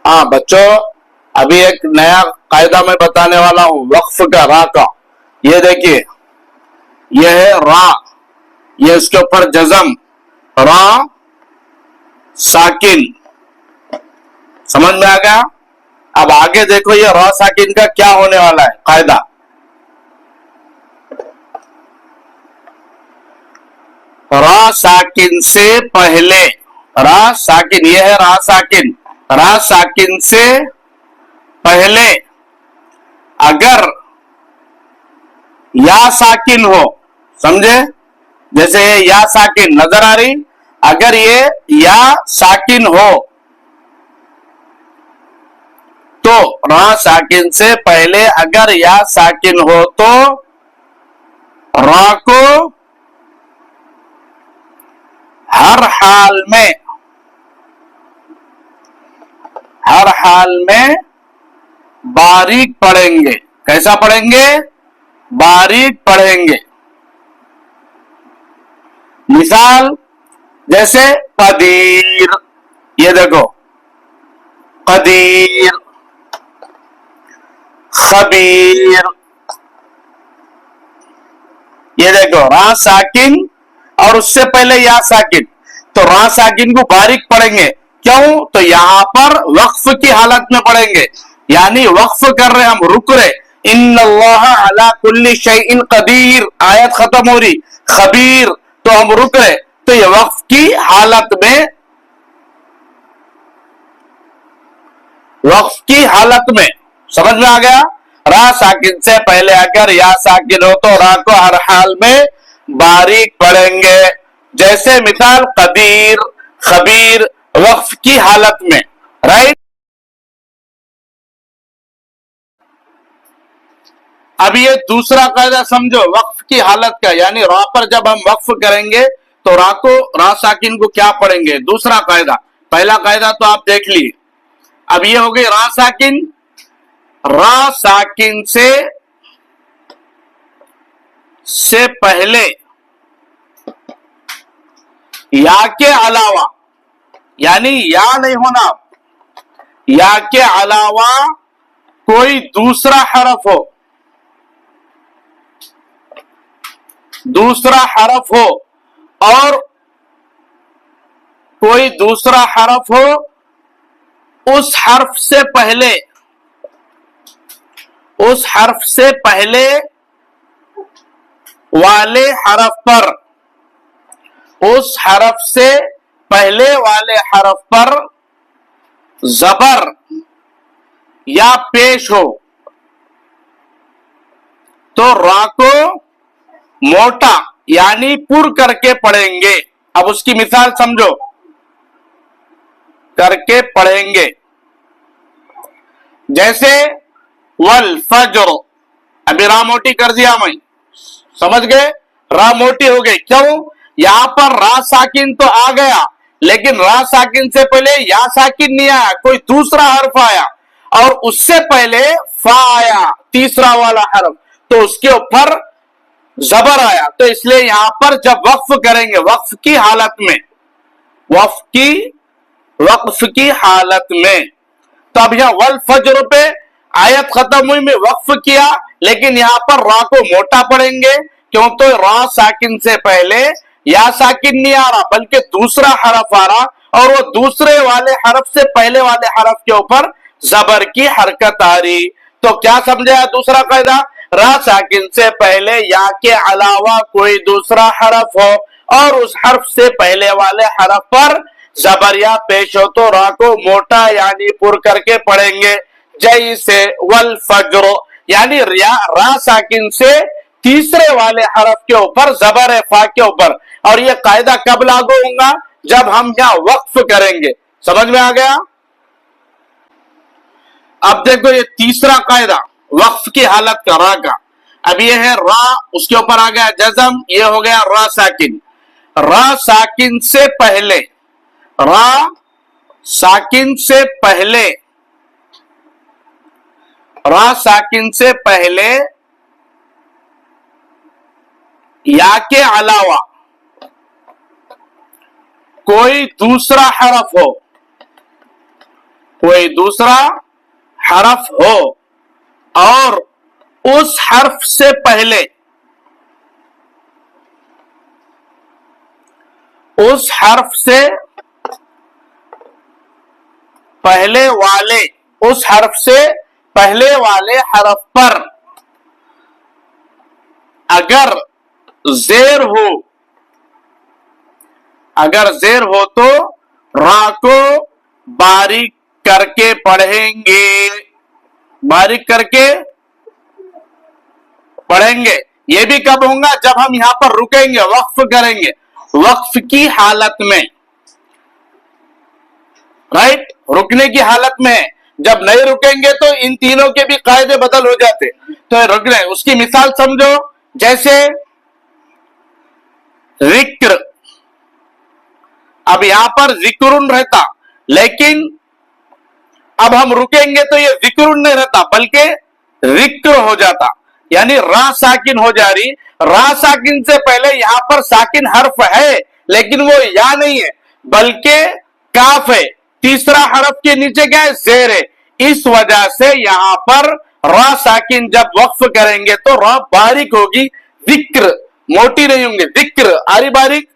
हाँ बच्चों, अभी एक नया कायदा मैं बताने वाला हूँ वक्फ का, रा का। ये देखिए, ये है रा, ये इसके ऊपर जजम, रा साकिन। समझ में आ गया? अब आगे देखो ये रा साकिन का क्या होने वाला है कायदा। रा साकिन से पहले, रा साकिन, ये है रा साकिन, रा साकिन से पहले अगर या साकिन हो, समझे? जैसे ये या साकिन नजर आ रही, अगर ये या साकिन हो तो रा साकिन से पहले अगर या साकिन हो तो रा को हर हाल में बारीक पढ़ेंगे। कैसा पढ़ेंगे? बारीक पढ़ेंगे। मिसाल जैसे कदीर, ये देखो कदीर, खबीर, ये देखो रा साकिन और उससे पहले या साकिन, तो रा साकिन को बारीक पढ़ेंगे। क्यों? तो यहां पर वक्फ की हालत में पढ़ेंगे, यानी वक्फ कर रहे, हम रुक रहे। इन्नल्लाह अला कुल्ली शैइन कदीर, आयत खत्म हो रही, खबीर, तो हम रुक रहे, तो ये वक्फ की हालत में, वक्फ की हालत में। समझ में आ गया? रा साकिन से पहले अगर या साकिन हो तो रा को हर हाल में बारीक पढ़ेंगे। जैसे मिसाल कदीर, खबीर, वक्फ की हालत में, राइट। अब ये दूसरा कायदा समझो वक्फ की हालत का, यानी रा पर जब हम वक्फ करेंगे तो रा को, रा साकिन को क्या पढ़ेंगे? दूसरा कायदा। पहला कायदा तो आप देख लिए। अब ये हो गई रा साकिन। रा साकिन से पहले या के अलावा, यानी या नहीं होना, या के अलावा कोई दूसरा हरफ हो, दूसरा हरफ हो, और कोई दूसरा हरफ हो उस हर्फ से पहले, उस हर्फ से पहले वाले हरफ पर, उस हरफ से पहले वाले हरफ पर जबर या पेश हो तो रा को मोटा यानी पुर करके पढ़ेंगे। अब उसकी मिसाल समझो, करके पढ़ेंगे। जैसे वल फज्र, अभी रा मोटी कर दिया मैं, समझ गए? रा मोटी हो गई। क्यों? यहां पर रा साकिन तो आ गया, लेकिन रा साकिन से पहले या साकिन नहीं आया, कोई दूसरा हर्फ आया, और उससे पहले फा आया, तीसरा वाला हर्फ, तो उसके ऊपर जबर आया। तो इसलिए यहां पर जब वक्फ करेंगे, वक्फ की हालत में, वक्फ की हालत में, तो अब यहां वल फज्र पे आयत खत्म हुई में वक्फ किया, लेकिन यहां पर रा को मोटा पढ़ेंगे। क्यों? तो रा साकिन से पहले या साकिन नहीं आ रहा, बल्कि दूसरा हरफ आ रहा, और वो दूसरे वाले हरफ से पहले वाले हरफ के ऊपर जबर की हरकत आ रही। तो क्या समझाया दूसरा कायदा? रा साकिन से पहले या के अलावा कोई दूसरा हरफ हो और उस हर्फ से पहले वाले हरफ पर जबर या पेश हो तो रा को मोटा यानी पुर करके पढ़ेंगे। जैसे वल फज्र, यानी रा साकिन से तीसरे वाले हरफ के ऊपर जबर है फा के ऊपर। और ये कायदा कब लागू होगा? जब हम यहां वक्फ करेंगे। समझ में आ गया? अब देखो ये तीसरा कायदा वक्फ की हालत का, रा का। अब ये है रा, उसके ऊपर आ गया जजम, ये हो गया रा साकिन। रा साकिन से पहले, रा साकिन से पहले, रा साकिन से पहले या के अलावा कोई दूसरा हरफ हो, कोई दूसरा हरफ हो और उस हर्फ से पहले उस हर्फ से पहले वाले उस हर्फ से पहले वाले हरफ पर अगर जेर हो तो रा को बारीक करके पढ़ेंगे, बारीक करके पढ़ेंगे। ये भी कब होगा? जब हम यहां पर रुकेंगे, वक्फ करेंगे, वक्फ की हालत में, राइट, रुकने की हालत में। जब नहीं रुकेंगे तो इन तीनों के भी कायदे बदल हो जाते। तो रुक रहे, उसकी मिसाल समझो, जैसे जिक्र, अब यहां पर जिक्रुन रहता, लेकिन अब हम रुकेंगे तो ये जिक्रुन नहीं रहता बल्कि जिक्र हो जाता, यानी रा साकिन हो जा रही। रा साकिन से पहले यहां पर साकिन हर्फ है, लेकिन वो या नहीं है बल्कि काफ है। तीसरा हरफ के नीचे क्या है? जेर है। इस वजह से यहां पर रा साकिन जब वक्फ करेंगे तो रा बारीक होगी, जिक्र मोटी नहीं होंगे, जिक्र आरी बारीक।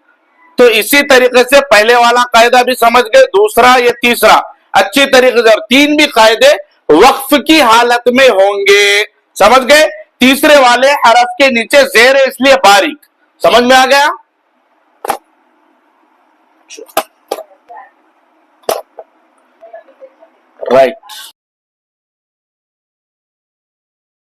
तो इसी तरीके से पहले वाला कायदा भी समझ गए, दूसरा ये तीसरा अच्छी तरीके से, और तीन भी कायदे वक्फ की हालत में होंगे, समझ गए। तीसरे वाले हरफ के नीचे जेर है इसलिए बारीक, समझ में आ गया? राइट।